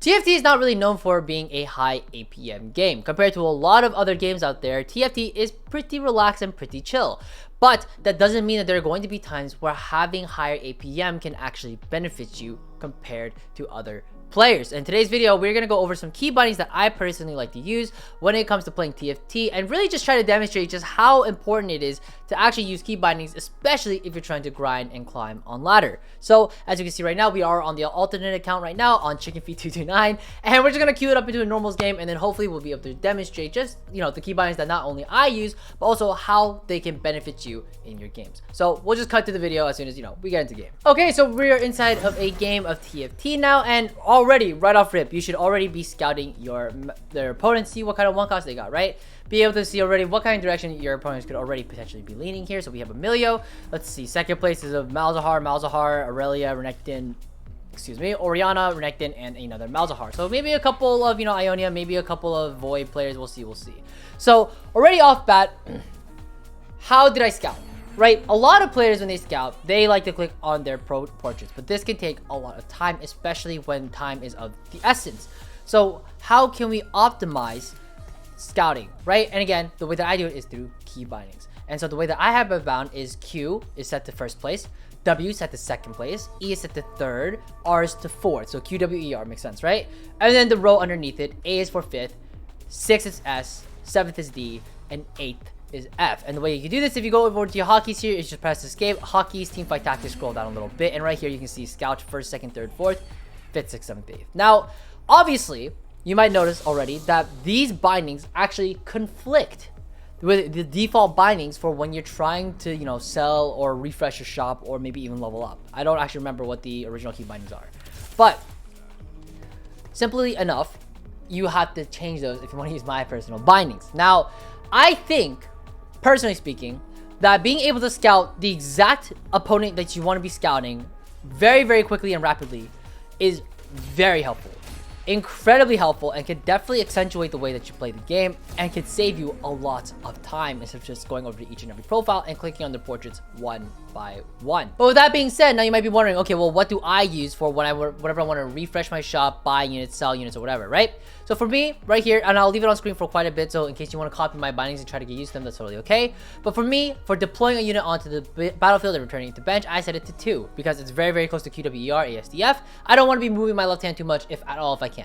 TFT is not really known for being a high APM game. Compared to a lot of other games out there, TFT is pretty relaxed and pretty chill. But that doesn't mean that there are going to be times where having higher APM can actually benefit you compared to other players. In today's video, we're going to go over some key bindings that I personally like to use when it comes to playing TFT, and really just try to demonstrate just how important it is to actually use key bindings, especially if you're trying to grind and climb on ladder. So as you can see right now, we are on the alternate account right now on ChickenFeed229, and we're just going to queue it up into a normals game, and then hopefully we'll be able to demonstrate just, you know, the key bindings that not only I use, but also how they can benefit you in your games. So we'll just cut to the video as soon as, you know, we get into game. Okay, so we are inside of a game of TFT now, and already right off rip, you should already be scouting their opponents, see what kind of one cost they got, right? Be able to see already what kind of direction your opponents could already potentially be leaning here. So we have Emilio. Let's see. Second place is of Malzahar, Aurelia, Renekton, Orianna, Renekton, and another Malzahar. So maybe a couple of, you know, Ionia, maybe a couple of Void players. We'll see. So already off bat, how did I scout? Right, a lot of players when they scout, they like to click on their portraits, but this can take a lot of time, especially when time is of the essence. So how can we optimize scouting, right? And again, the way that I do it is through key bindings. And so the way that I have it bound is Q is set to first place, W is set to second place, E is set to third, R is to fourth. So Q, W, E, R makes sense, right? And then the row underneath it, A is for fifth, 6 is S, 7th is D, and 8th is F. And the way you can do this, if you go over to your hotkeys here, is just press escape, hotkeys, teamfight tactics, scroll down a little bit, and right here you can see scout first, second, third, fourth, fifth, sixth, seventh, eighth. Now, obviously, you might notice already that these bindings actually conflict with the default bindings for when you're trying to, you know, sell or refresh your shop or maybe even level up. I don't actually remember what the original key bindings are, but simply enough, you have to change those if you want to use my personal bindings. Now, I think, personally speaking, that being able to scout the exact opponent that you want to be scouting very, very quickly and rapidly is very helpful. Incredibly helpful, and can definitely accentuate the way that you play the game and can save you a lot of time instead of just going over to each and every profile and clicking on the portraits one by one. But with that being said, now you might be wondering, okay, well, what do I use for whenever I want to refresh my shop, buy units, sell units, or whatever, right? So for me, right here, and I'll leave it on screen for quite a bit, so in case you want to copy my bindings and try to get used to them, that's totally okay. But for me, for deploying a unit onto the battlefield and returning it to bench, I set it to 2 because it's very, very close to QWER, ASDF. I don't want to be moving my left hand too much, if at all, if I can.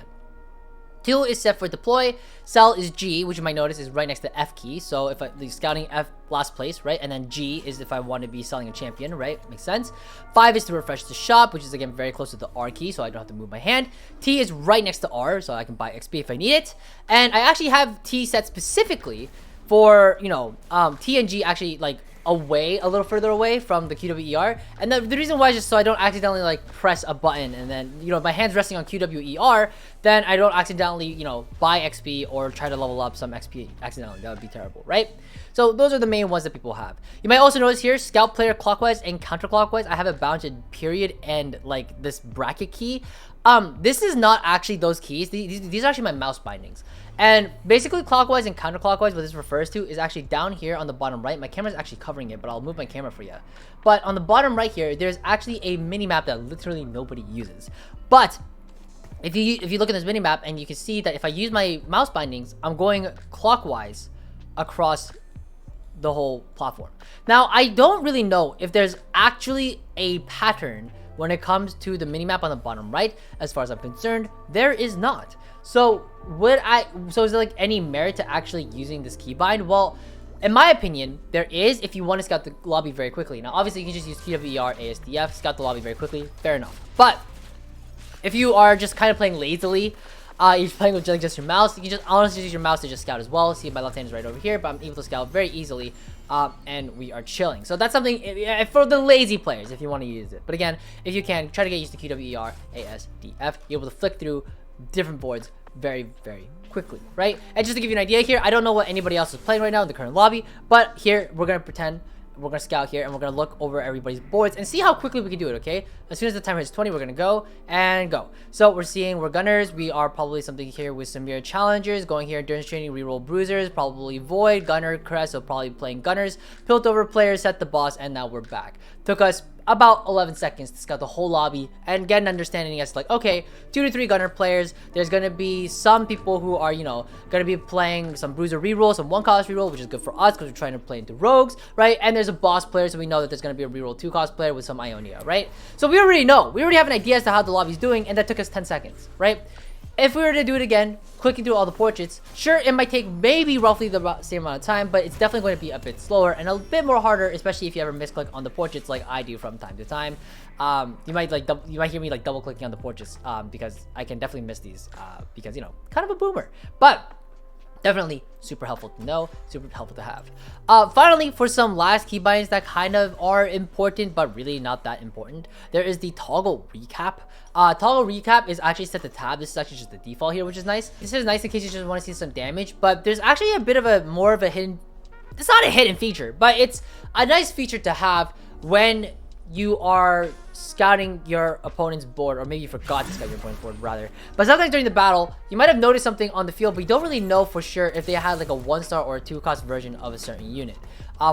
2 is set for deploy, sell is G, which you might notice is right next to F key. So if the scouting F last place, right? And then G is if I want to be selling a champion, right? Makes sense. 5 is to refresh the shop, which is again very close to the R key, so I don't have to move my hand. T is right next to R, so I can buy XP if I need it. And I actually have T set specifically for, you know, T and G actually like away, a little further away from the QWER. And the reason why is just so I don't accidentally like press a button and then, you know, my hand's resting on QWER, then I don't accidentally, you know, buy XP or try to level up some XP accidentally. That would be terrible, right? So those are the main ones that people have. You might also notice here, scout player clockwise and counterclockwise. I have it bound to period and like this bracket key. This is not actually those keys. These are actually my mouse bindings. And basically clockwise and counterclockwise, what this refers to is actually down here on the bottom right. My camera's actually covering it, but I'll move my camera for you. But on the bottom right here, there's actually a mini map that literally nobody uses. But if you look at this mini map, and you can see that if I use my mouse bindings, I'm going clockwise across the whole platform. Now, I don't really know if there's actually a pattern when it comes to the minimap on the bottom right. As far as I'm concerned, there is not. So is there like any merit to actually using this keybind? Well, in my opinion, there is if you want to scout the lobby very quickly. Now, obviously, you can just use QWER, ASDF, scout the lobby very quickly. Fair enough. But if you are just kind of playing lazily, you're playing with just your mouse, you can just honestly use your mouse to just scout as well. See, my left hand is right over here, but I'm able to scout very easily, and we are chilling. So that's something for the lazy players if you want to use it. But again, if you can, try to get used to QWER, ASDF. You're able to flick through different boards very, very quickly, right? And just to give you an idea here, I don't know what anybody else is playing right now in the current lobby, but here we're gonna pretend we're gonna scout here and we're gonna look over everybody's boards and see how quickly we can do it. Okay, as soon as the timer hits 20, we're gonna go and go. So we're seeing we're gunners. We are probably something here with some mere challengers going here endurance training, reroll bruisers, probably void gunner crest, so probably playing gunners. Piltover players, set the boss, and now we're back. Took us about 11 seconds to scout the whole lobby and get an understanding as like, okay, 2 to 3 gunner players. There's gonna be some people who are, you know, gonna be playing some bruiser reroll, some 1 cost reroll, which is good for us because we're trying to play into rogues, right? And there's a boss player, so we know that there's gonna be a reroll 2 cost player with some Ionia, right? So we already know, we already have an idea as to how the lobby's doing, and that took us 10 seconds, right? If we were to do it again, clicking through all the portraits, sure, it might take maybe roughly the same amount of time, but it's definitely going to be a bit slower and a bit more harder, especially if you ever misclick on the portraits like I do from time to time. You might hear me like double clicking on the portraits because I can definitely miss these because, you know, kind of a boomer. But definitely super helpful to know, super helpful to have. Finally, for some last key bindings that kind of are important, but really not that important, there is the toggle recap. Toggle recap is actually set to tab. This is actually just the default here, which is nice. This is nice in case you just want to see some damage, but there's actually a bit of more of a hidden, it's not a hidden feature, but it's a nice feature to have when you are scouting your opponent's board, or maybe you forgot to scout your opponent's board rather. But sometimes during the battle, you might have noticed something on the field, but you don't really know for sure if they had like a 1-star or a 2-cost version of a certain unit.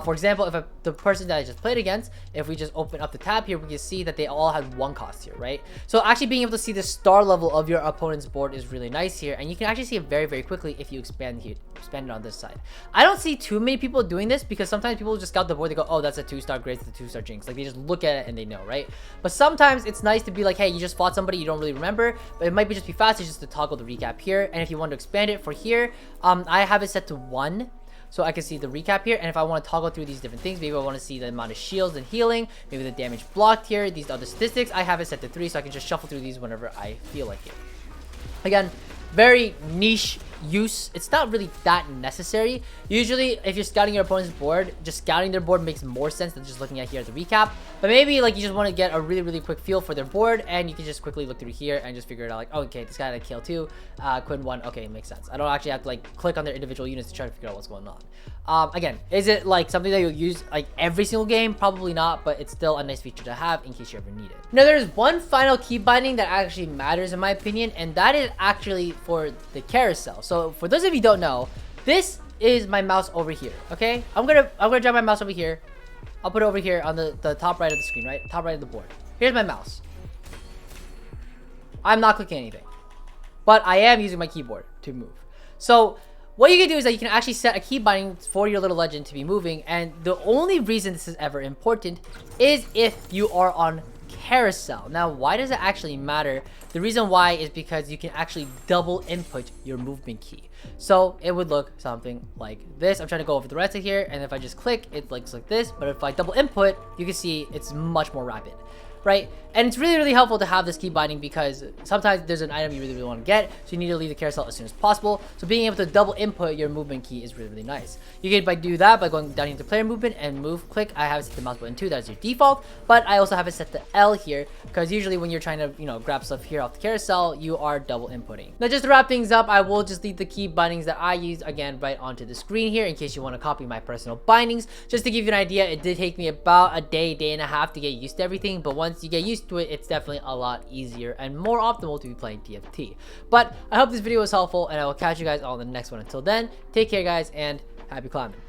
For example, if the person that I just played against, if we just open up the tab here, we can see that they all had 1 cost here, right? So actually being able to see the star level of your opponent's board is really nice here, and you can actually see it very, very quickly if you expand it on this side. I don't see too many people doing this because sometimes people just scout the board, they go, oh, that's a 2-star grace, that's a 2-star jinx. Like they just look at it and they know, right? But sometimes it's nice to be like, hey, you just fought somebody you don't really remember, but it might be just be faster just to toggle the recap here. And if you want to expand it for here, I have it set to 1. So I can see the recap here, and if I want to toggle through these different things, maybe I want to see the amount of shields and healing, maybe the damage blocked here, these other statistics, I have it set to 3, so I can just shuffle through these whenever I feel like it. Again, very niche use. It's not really that necessary. Usually, if you're scouting your opponent's board, just scouting their board makes more sense than just looking at here at the recap. But maybe like you just want to get a really, really quick feel for their board, and you can just quickly look through here and just figure it out like, oh, okay, this guy had a kill 2, Quinn 1, okay, it makes sense. I don't actually have to like click on their individual units to try to figure out what's going on. Again, is it like something that you'll use like every single game? Probably not, but it's still a nice feature to have in case you ever need it. Now, there's one final key binding that actually matters in my opinion, and that is actually for the carousel. So for those of you who don't know, this is my mouse over here, okay? I'm gonna drag my mouse over here. I'll put it over here on the top right of the screen, right? Top right of the board. Here's my mouse. I'm not clicking anything, but I am using my keyboard to move. So what you can do is that you can actually set a key binding for your little legend to be moving, and the only reason this is ever important is if you are on carousel. Now, why does it actually matter? The reason why is because you can actually double input your movement key. So it would look something like this. I'm trying to go over the right side here, and if I just click, it looks like this. But if I double input, you can see it's much more rapid, right? And it's really, really helpful to have this key binding because sometimes there's an item you really, really want to get, so you need to leave the carousel as soon as possible. So being able to double input your movement key is really, really nice. You can do that by going down into player movement and move click. I have it set to mouse button 2, that is your default, but I also have it set to L here because usually when you're trying to, you know, grab stuff here off the carousel, you are double inputting. Now, just to wrap things up, I will just leave the key bindings that I use again right onto the screen here in case you want to copy my personal bindings. Just to give you an idea, it did take me about a day and a half to get used to everything, but once you get used to it, it's definitely a lot easier and more optimal to be playing TFT. But I hope this video was helpful, and I will catch you guys all in the next one. Until then, take care guys, and happy climbing.